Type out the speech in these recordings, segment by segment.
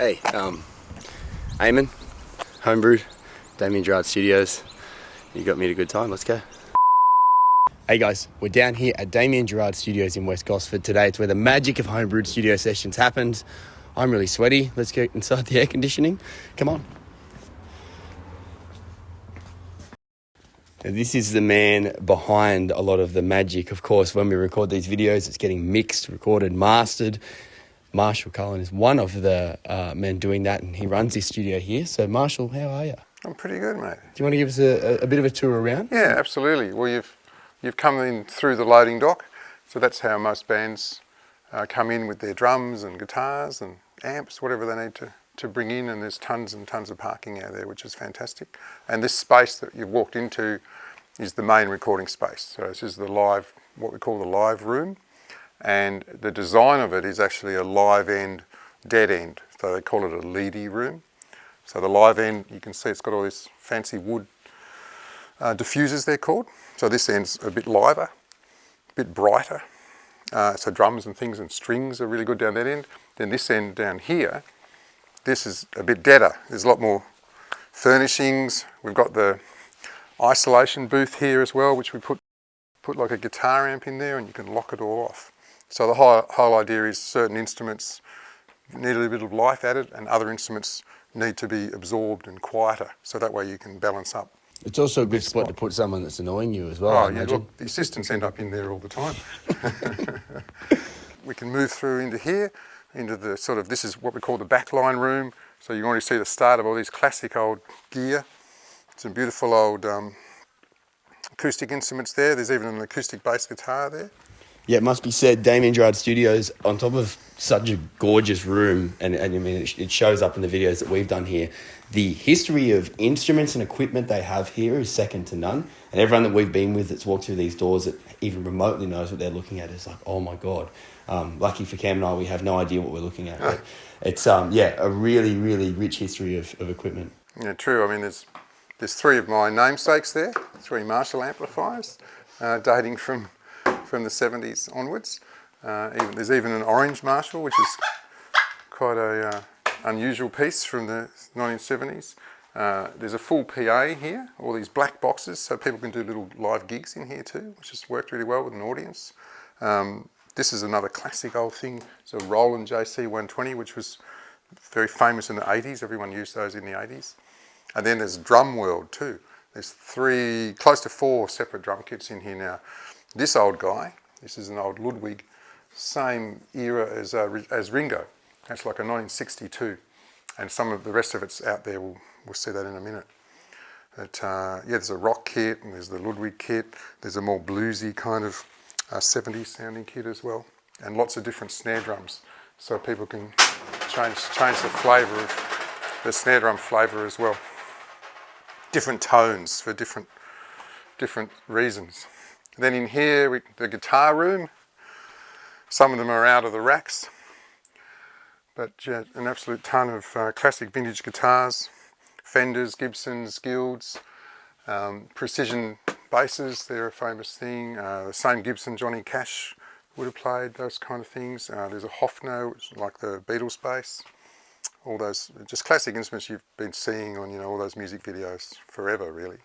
Hey, Eamonn, Homebrewed, Damien Gerard Studios. You got me at a good time, let's go. Hey guys, we're down here at Damien Gerard Studios in West Gosford today. It's where the magic of Homebrewed Studio Sessions happens. I'm really sweaty. Let's get inside the air conditioning. Come on. Now, this is the man behind a lot of the magic. Of course, when we record these videos, it's getting mixed, recorded, mastered. Marshall Cullen is one of the men doing that, and he runs his studio here. So, Marshall, how are you? I'm pretty good, mate. Do you want to give us a bit of a tour around? Yeah, absolutely. Well, you've come in through the loading dock, so that's how most bands come in with their drums and guitars and amps, whatever they need to bring in, and there's tons and tons of parking out there, which is fantastic. And this space that you've walked into is the main recording space. So this is the live, what we call the live room. And the design of it is actually a live end, dead end. So they call it a leady room. So the live end, you can see it's got all this fancy wood diffusers, they're called. So this end's a bit liver, a bit brighter. So drums and things and strings are really good down that end. Then this end down here, this is a bit deader. There's a lot more furnishings. We've got the isolation booth here as well, which we put like a guitar amp in there and you can lock it all off. So the whole idea is certain instruments need a little bit of life added and other instruments need to be absorbed and quieter, so that way you can balance up. It's also a good spot to put someone that's annoying you as well, Oh, I imagine. Look, the assistants end up in there all the time. We can move through into here, into the sort of, this is what we call the backline room. So you can already see the start of all these classic old gear. Some beautiful old acoustic instruments there. There's even an acoustic bass guitar there. Yeah, it must be said, Damien Gerard Studios, on top of such a gorgeous room, and I mean, it shows up in the videos that we've done here, the history of instruments and equipment they have here is second to none. And everyone that we've been with that's walked through these doors that even remotely knows what they're looking at is like, oh my God. Lucky for Cam and I, we have no idea what we're looking at. But it's, a really, really rich history of equipment. Yeah, true. I mean, there's three of my namesakes there, three Marshall amplifiers, dating from the 70s onwards. There's even an orange Marshall, which is quite a unusual piece from the 1970s. There's a full PA here, all these black boxes, so people can do little live gigs in here too, which has worked really well with an audience. This is another classic old thing. It's a Roland JC 120, which was very famous in the 80s. Everyone used those in the 80s. And then there's Drum World too. There's close to four separate drum kits in here now. This old guy, this is an old Ludwig, same era as Ringo. That's like a 1962. And some of the rest of it's out there, we'll see that in a minute. But there's a rock kit and there's the Ludwig kit. There's a more bluesy kind of 70s sounding kit as well. And lots of different snare drums. So people can change the flavour of the snare drum flavour as well. Different tones for different reasons. Then in here, the guitar room. Some of them are out of the racks, but an absolute ton of classic vintage guitars, Fenders, Gibsons, Guilds, precision basses, they're a famous thing. The same Gibson Johnny Cash would have played, those kind of things. There's a Hofner, which is like the Beatles bass. All those just classic instruments you've been seeing on all those music videos forever, really.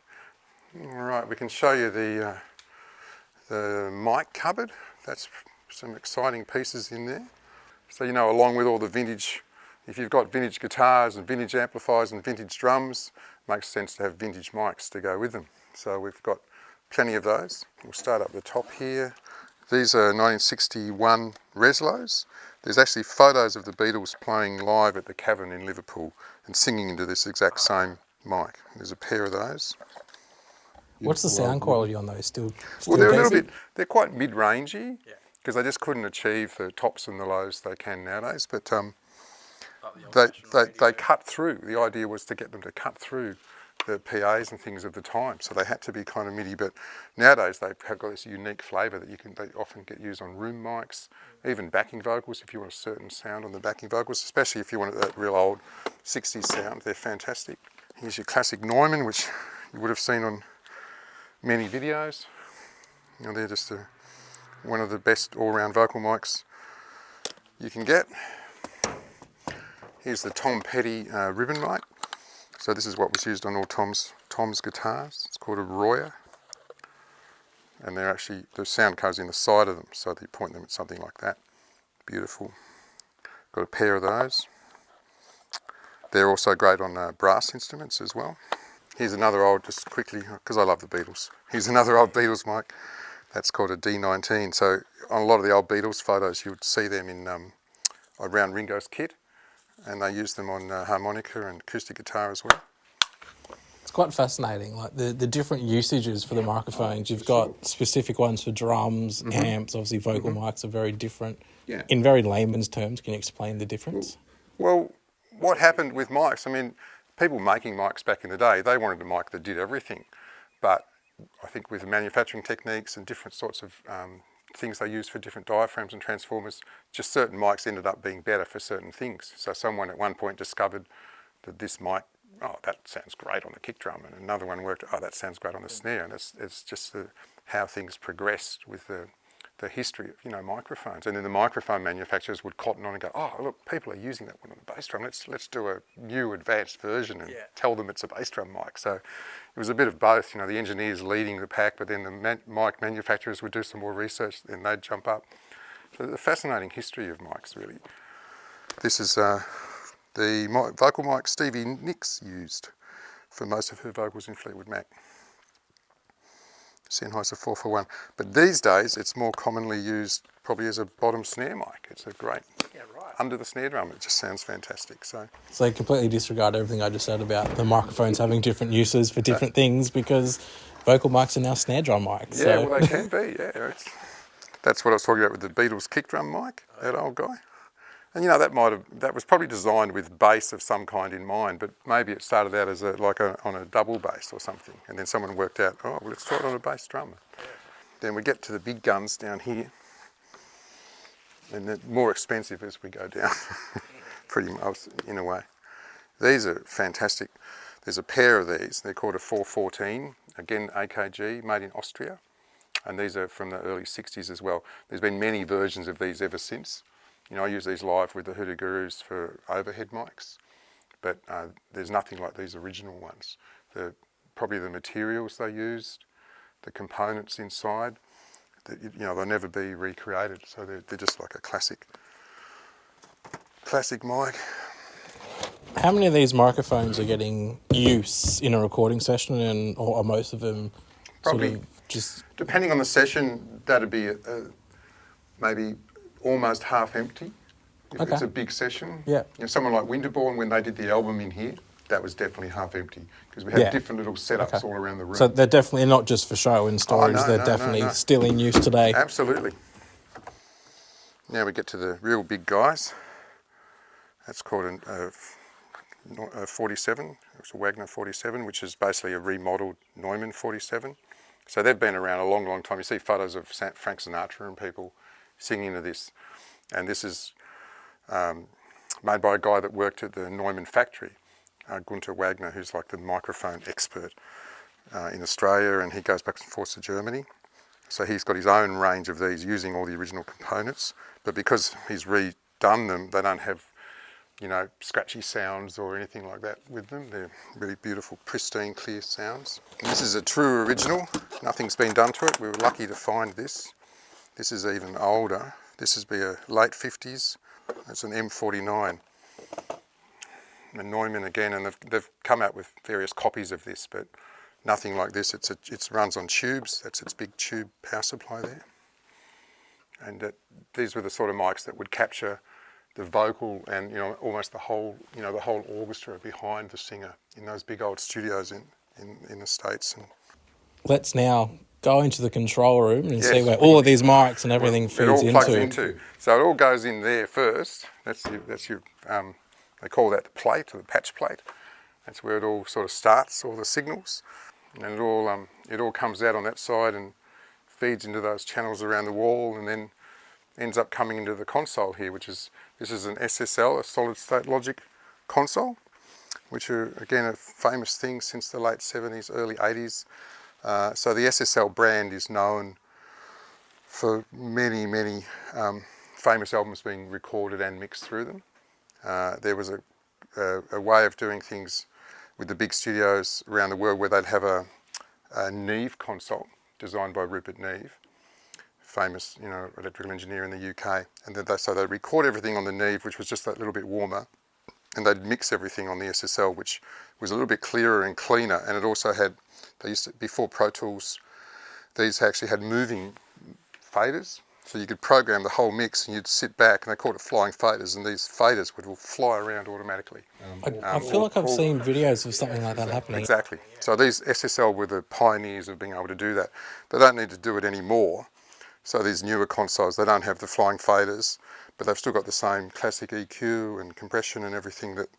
All right, we can show you the mic cupboard. That's some exciting pieces in there. So along with all the vintage, if you've got vintage guitars and vintage amplifiers and vintage drums, it makes sense to have vintage mics to go with them. So we've got plenty of those. We'll start up the top here. These are 1961 Reslos. There's actually photos of the Beatles playing live at the Cavern in Liverpool and singing into this exact same mic. There's a pair of those. What's the sound quality on those? Still well, they're a little bit, they're quite mid-rangey because they just couldn't achieve the tops and the lows they can nowadays. But they cut through. The idea was to get them to cut through the PAs and things of the time. So they had to be kind of MIDI. But nowadays they've got this unique flavour that they often get used on room mics, even backing vocals if you want a certain sound on the backing vocals, especially if you want that real old 60s sound. They're fantastic. Here's your classic Neumann, which you would have seen on many videos. They're just one of the best all-round vocal mics you can get. Here's the Tom Petty ribbon mic. So this is what was used on all Tom's guitars. It's called a Royer. And they're actually, the sound goes in the side of them, so you point them at something like that. Beautiful. Got a pair of those. They're also great on brass instruments as well. Here's another old, just quickly, because I love the Beatles. Here's another old Beatles mic. That's called a D19. So on a lot of the old Beatles photos, you would see them in around Ringo's kit, and they use them on harmonica and acoustic guitar as well. It's quite fascinating, like the different usages for the microphones. You've got specific ones for drums, amps, obviously vocal mics are very different. Yeah. In very layman's terms, can you explain the difference? Well, what happened with mics, I mean, people making mics back in the day, they wanted a mic that did everything. But I think with manufacturing techniques and different sorts of things they use for different diaphragms and transformers, just certain mics ended up being better for certain things. So someone at one point discovered that this mic, oh, that sounds great on the kick drum, and another one worked, oh, that sounds great on the snare. And it's just how things progressed with the history of microphones. And then the microphone manufacturers would cotton on and go, oh, look, people are using that one on the bass drum. Let's do a new advanced version and tell them it's a bass drum mic. So it was a bit of both, the engineers leading the pack, but then the mic manufacturers would do some more research, then they'd jump up. So the fascinating history of mics, really. This is the vocal mic Stevie Nicks used for most of her vocals in Fleetwood Mac. Sennheiser 441. But these days, it's more commonly used probably as a bottom snare mic. It's a great, under the snare drum, it just sounds fantastic. So you completely disregard everything I just said about the microphones having different uses for different things, because vocal mics are now snare drum mics. Yeah, well, they can be, yeah. That's what I was talking about with the Beatles kick drum mic, that old guy. And that was probably designed with bass of some kind in mind, but maybe it started out as on a double bass or something, and then someone worked out, oh, well, let's try it on a bass drum. Yeah. Then we get to the big guns down here, and they're more expensive as we go down, pretty much in a way. These are fantastic. There's a pair of these. They're called a 414, again AKG, made in Austria, and these are from the early 60s as well. There's been many versions of these ever since. I use these live with the Hoodoo Gurus for overhead mics, but there's nothing like these original ones. Probably the materials they used, the components inside, they'll never be recreated. So they're just like a classic mic. How many of these microphones are getting use in a recording session, or are most of them probably sort of just... Depending on the session, that'd be maybe almost half empty if it's a big session. Yeah. Someone like Winterbourne, when they did the album in here, that was definitely half empty because we had different little setups all around the room. So they're definitely not just for show and storage, they're definitely still in use today. Absolutely. Now we get to the real big guys. That's called a 47. It's a Wagner 47, which is basically a remodeled Neumann 47. So they've been around a long, long time. You see photos of Frank Sinatra and people singing to this. And this is made by a guy that worked at the Neumann factory, Gunther Wagner, who's like the microphone expert in Australia, and he goes back and forth to Germany. So he's got his own range of these using all the original components, but because he's redone them, they don't have, scratchy sounds or anything like that with them. They're really beautiful, pristine, clear sounds. And this is a true original. Nothing's been done to it. We were lucky to find this. This is even older. This is a late 50s. It's an M49. And Neumann again, and they've come out with various copies of this, but nothing like this. It runs on tubes. That's its big tube power supply there. And these were the sort of mics that would capture the vocal and almost the whole orchestra behind the singer in those big old studios in the States. And let's now go into the control room and see where all of these mics and everything feeds into. It all plugs into. So it all goes in there first. That's your they call that the plate or the patch plate. That's where it all sort of starts, all the signals, and it all comes out on that side and feeds into those channels around the wall, and then ends up coming into the console here, this is an SSL, a solid state logic console, which are again a famous thing since the late 70s, early 80s. So the SSL brand is known for many famous albums being recorded and mixed through them. There was a a way of doing things with the big studios around the world where they'd have a NEAV console designed by Rupert NEAV, famous, electrical engineer in the UK. And then so they'd record everything on the NEAV, which was just that little bit warmer, and they'd mix everything on the SSL, which was a little bit clearer and cleaner. And it also had, before Pro Tools, these actually had moving faders. So you could program the whole mix and you'd sit back, and they called it flying faders, and these faders would fly around automatically. I feel like I've seen videos of something like that happening. Exactly. So these SSL were the pioneers of being able to do that. They don't need to do it anymore. So these newer consoles, they don't have the flying faders, but they've still got the same classic EQ and compression and everything that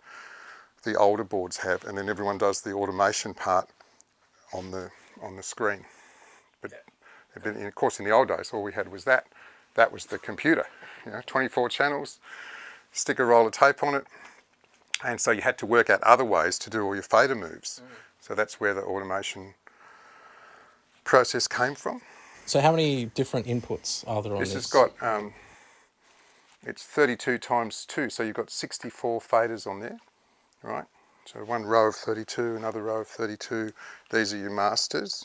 the older boards have, and then everyone does the automation part on the screen. But of course, in the old days, all we had was that. That was the computer. 24 channels, stick a roll of tape on it, and so you had to work out other ways to do all your fader moves. So that's where the automation process came from. So how many different inputs are there on this? This has got, it's 32 times 2, so you've got 64 faders on there, right? So one row of 32, another row of 32. These are your masters.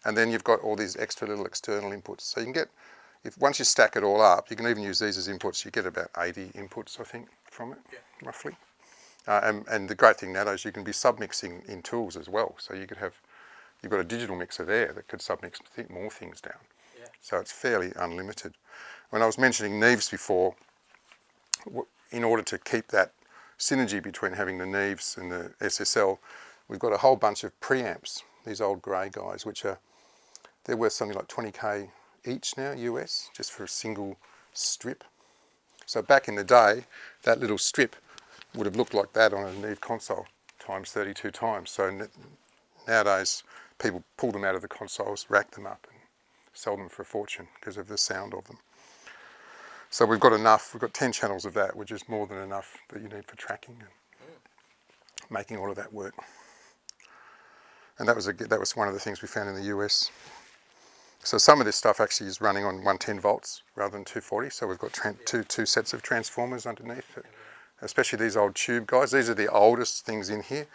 And then you've got all these extra little external inputs. So you can get, once you stack it all up, you can even use these as inputs. You get about 80 inputs, I think, from it, roughly. And the great thing now is you can be submixing in tools as well. So you could have, you've got a digital mixer there that could submix more things down. Yeah. So it's fairly unlimited. When I was mentioning NEAVs before, in order to keep that synergy between having the NEAVs and the SSL, we've got a whole bunch of preamps, these old grey guys, which are, they're worth something like 20k each now, US, just for a single strip. So back in the day, that little strip would have looked like that on a NEAV console, times 32 times. So nowadays, people pull them out of the consoles, rack them up, and sell them for a fortune because of the sound of them. So we've got 10 channels of that, which is more than enough that you need for tracking and making all of that work. And that was one of the things we found in the US. So some of this stuff actually is running on 110 volts rather than 240. So we've got two sets of transformers underneath it, especially these old tube guys. These are the oldest things in here.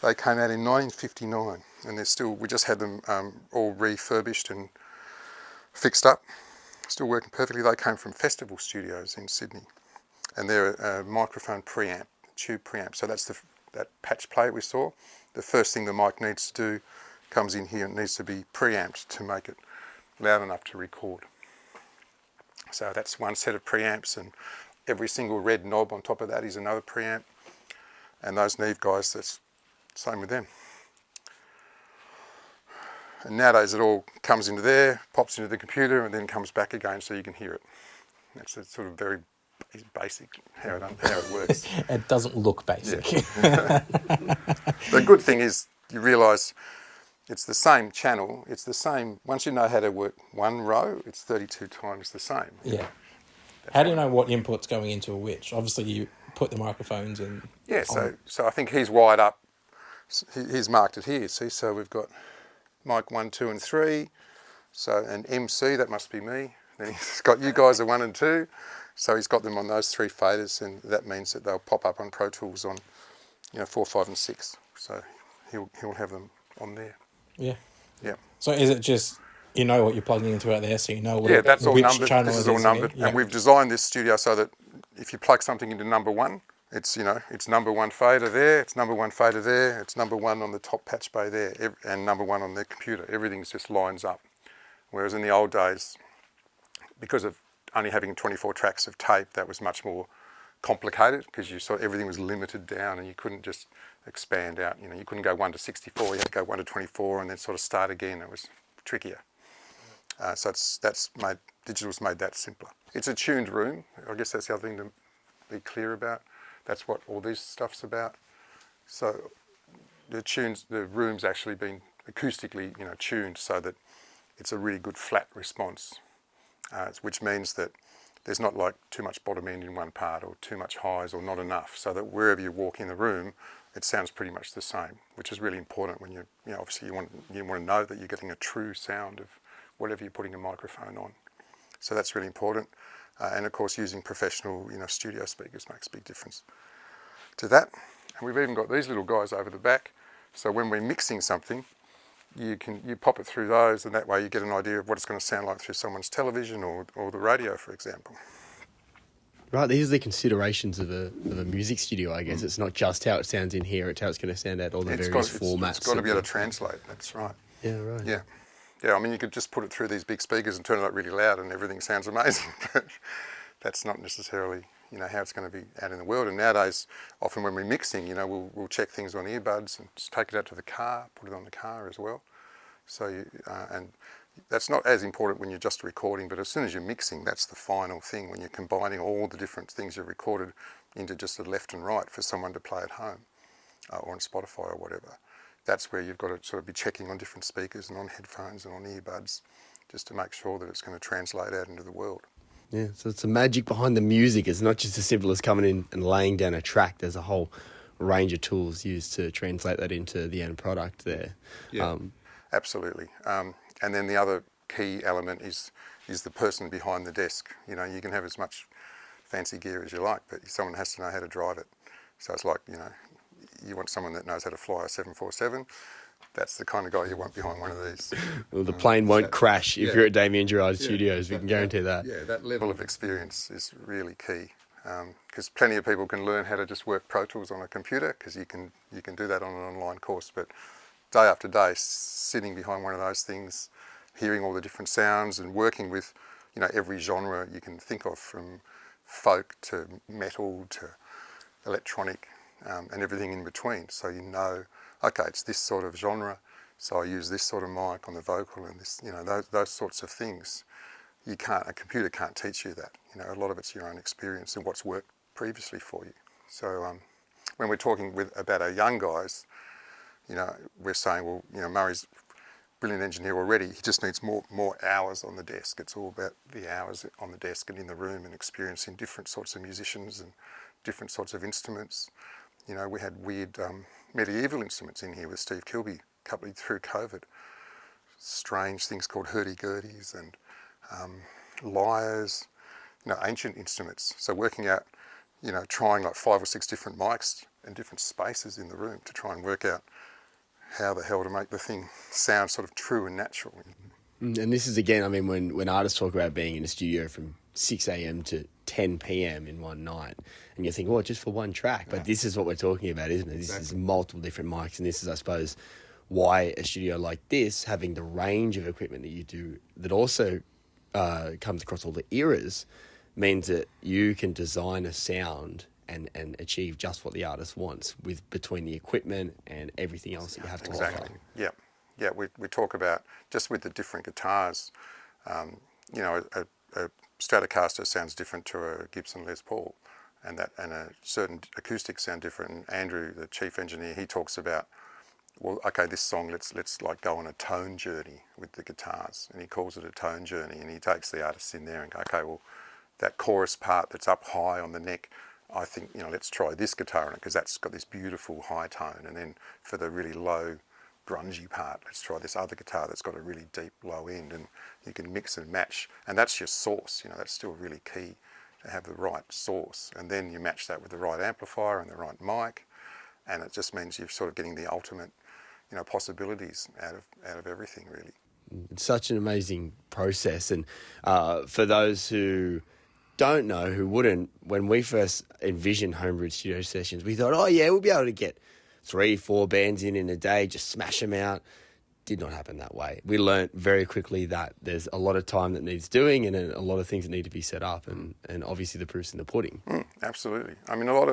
They came out in 1959, and they're still, we just had them all refurbished and fixed up. Still working perfectly. They came from Festival Studios in Sydney, and they're a microphone preamp, tube preamp. So that's that patch plate we saw. The first thing the mic needs to do comes in here and needs to be preamped to make it loud enough to record. So that's one set of preamps, and every single red knob on top of that is another preamp. And those NEAV guys, that's the same with them. And nowadays it all comes into there, pops into the computer, and then comes back again so you can hear it. That's a sort of very basic how it works. It doesn't look basic. Yeah. The good thing is you realise it's the same channel, it's the same, once you know how to work one row, it's 32 times the same. Yeah. How do you know what input's going into which? Obviously you put the microphones in. Yeah, so I think he's wired up, he's marked it here, see, so we've got mic 1, 2 and 3, so an MC, that must be me, then he's got you guys are 1 and 2, so he's got them on those 3 faders, and that means that they'll pop up on Pro Tools on 4, 5 and 6, so he'll have them on there. Yeah. Yeah. So is it just, you know what you're plugging into out there, so you know what that's all which numbered. channel This is it all numbered, yeah. and we've designed this studio so that if you plug something into number 1, it's it's number 1 fader there, it's number 1 fader there, it's number 1 on the top patch bay there, and number 1 on the computer. Everything just lines up. Whereas in the old days, because of only having 24 tracks of tape, that was much more complicated because you saw everything was limited down and you couldn't just expand out. You couldn't go 1 to 64, you had to go 1 to 24 and then sort of start again. It was trickier. So digital's made that simpler. It's a tuned room. I guess that's the other thing to be clear about. That's what all this stuff's about. So the room's actually been acoustically, tuned so that it's a really good flat response, which means that there's not like too much bottom end in one part or too much highs or not enough, so that wherever you walk in the room, it sounds pretty much the same, which is really important when obviously you want to know that you're getting a true sound of whatever you're putting a microphone on. So that's really important. And of course, using professional, studio speakers makes a big difference. to that. And we've even got these little guys over the back. So when we're mixing something, you pop it through those, and that way you get an idea of what it's going to sound like through someone's television or the radio, for example. Right, these are the considerations of a music studio, I guess. It's not just how it sounds in here, it's how it's going to sound out all the various formats. It's got to be able to translate, that's right. Yeah, right. Yeah. Yeah, I mean, you could just put it through these big speakers and turn it up really loud and everything sounds amazing, but that's not necessarily, how it's going to be out in the world. And nowadays, often when we're mixing, we'll check things on earbuds and just take it out to the car, put it on the car as well. So, and that's not as important when you're just recording, but as soon as you're mixing, that's the final thing, when you're combining all the different things you've recorded into just a left and right for someone to play at home or on Spotify or whatever. That's where you've got to sort of be checking on different speakers and on headphones and on earbuds just to make sure that it's going to translate out into the world. Yeah, so it's the magic behind the music. It's not just as simple as coming in and laying down a track. There's a whole range of tools used to translate that into the end product there. Yeah, absolutely. And then the other key element is the person behind the desk. You can have as much fancy gear as you like, but someone has to know how to drive it. So it's like, you want someone that knows how to fly a 747. That's the kind of guy you want behind one of these. Well, the plane won't crash if you're at Damien Gerard Studios. We can guarantee that. Yeah, that level of experience is really key. Because plenty of people can learn how to just work Pro Tools on a computer, because you can do that on an online course. But day after day, sitting behind one of those things, hearing all the different sounds and working with, every genre you can think of, from folk to metal to electronic, and everything in between. So okay, it's this sort of genre, so I use this sort of mic on the vocal and this, those sorts of things. A computer can't teach you that. A lot of it's your own experience and what's worked previously for you. So when we're talking about our young guys, we're saying, well, Murray's a brilliant engineer already. He just needs more hours on the desk. It's all about the hours on the desk and in the room and experiencing different sorts of musicians and different sorts of instruments. We had weird medieval instruments in here with Steve Kilby through COVID. Strange things called hurdy-gurdies and lyres, ancient instruments. So working out, trying like 5 or 6 different mics and different spaces in the room to try and work out how the hell to make the thing sound sort of true and natural. And this is, again, when artists talk about being in a studio from 6 a.m. to 10 p.m. in one night, and you think, just for one track. But this is what we're talking about, isn't it? This is multiple different mics, and this is, I suppose, why a studio like this, having the range of equipment that you do, that also comes across all the eras, means that you can design a sound and achieve just what the artist wants between the equipment and everything else that you have to offer. Yeah, we talk about, just with the different guitars, a Stratocaster sounds different to a Gibson Les Paul, and a certain acoustics sound different. And Andrew, the chief engineer, he talks about, well, okay, this song, let's like go on a tone journey with the guitars, and he calls it a tone journey, and he takes the artists in there and go, okay, well, that chorus part that's up high on the neck, I think, let's try this guitar on it, because that's got this beautiful high tone, and then for the really low grungy part, let's try this other guitar that's got a really deep low end, and you can mix and match, and that's your source. That's still really key, to have the right source, and then you match that with the right amplifier and the right mic, and it just means you're sort of getting the ultimate possibilities out of everything, really. It's such an amazing process, and for those who don't know, who wouldn't, when we first envisioned Homebrewed Studio Sessions, we thought, we'll be able to get 3-4 bands in a day, just smash them out. Did not happen that way. We learnt very quickly that there's a lot of time that needs doing, and a lot of things that need to be set up, and obviously the proof's in the pudding. Absolutely. A lot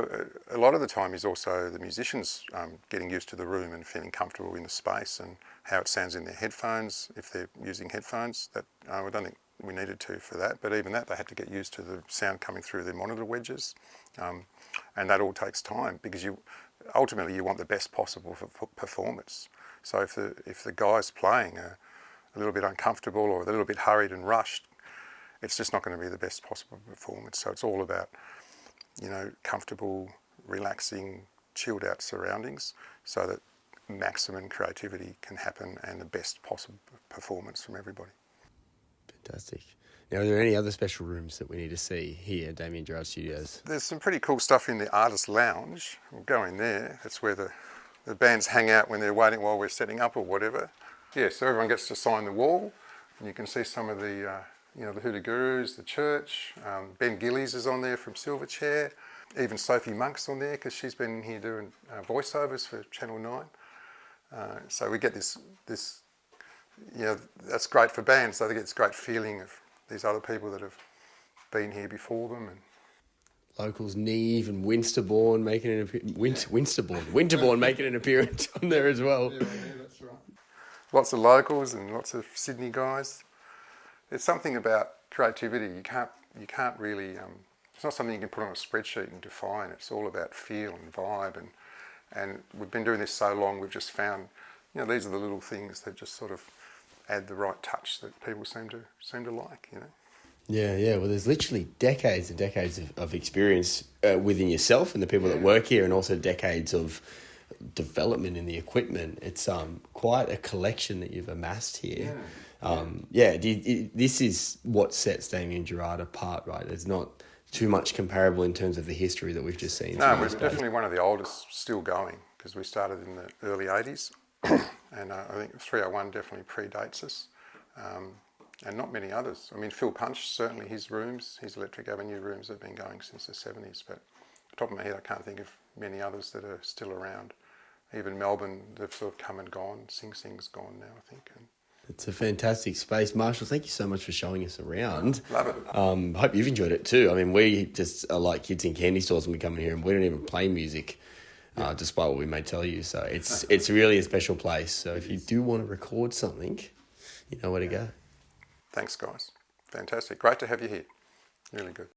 of the time is also the musicians getting used to the room and feeling comfortable in the space and how it sounds in their headphones, if they're using headphones. That I don't think we needed to for that, but even that, they had to get used to the sound coming through their monitor wedges, and that all takes time, because ultimately you want the best possible for performance. So if the guy's playing a little bit uncomfortable or a little bit hurried and rushed, it's just not going to be the best possible performance. So it's all about, comfortable, relaxing, chilled out surroundings, so that maximum creativity can happen and the best possible performance from everybody. Fantastic. Now, are there any other special rooms that we need to see here at Damien Gerard Studios? There's some pretty cool stuff in the artist lounge. We'll go in there. That's where the bands hang out when they're waiting while we're setting up or whatever. Yeah, so everyone gets to sign the wall, and you can see some of the, the Hoodoo Gurus, the church. Ben Gillies is on there from Silverchair. Even Sophie Monk's on there because she's been here doing voiceovers for Channel 9. So we get this, that's great for bands. So they get this great feeling of these other people that have been here before them. And locals, NEAV and Winterbourne making an Winterbourne making an appearance on there as well. Yeah, that's right. Lots of locals and lots of Sydney guys. There's something about creativity. You can't really. It's not something you can put on a spreadsheet and define. It's all about feel and vibe, and we've been doing this so long. We've just found, these are the little things that just sort of add the right touch that people seem to like. Yeah. Well, there's literally decades and decades of experience within yourself and the people that work here, and also decades of development in the equipment. It's quite a collection that you've amassed here. This is what sets Damien Gerard apart, right? There's not too much comparable in terms of the history that we've just seen. No, we're definitely one of the oldest still going because we started in the early 80s. And I think 301 definitely predates us, and not many others. I mean, Phil Punch, certainly his Electric Avenue rooms have been going since the 70s, but off the top of my head I can't think of many others that are still around. Even Melbourne, they've sort of come and gone. Sing Sing's gone now, I think. It's a fantastic space. Marshall, thank you so much for showing us around. Love it. Hope you've enjoyed it too. I mean, we just are like kids in candy stores when we come in here, and we don't even play music. Despite what we may tell you. So it's really a special place. So if you do want to record something, you know where to go. Thanks, guys. Fantastic. Great to have you here. Really good.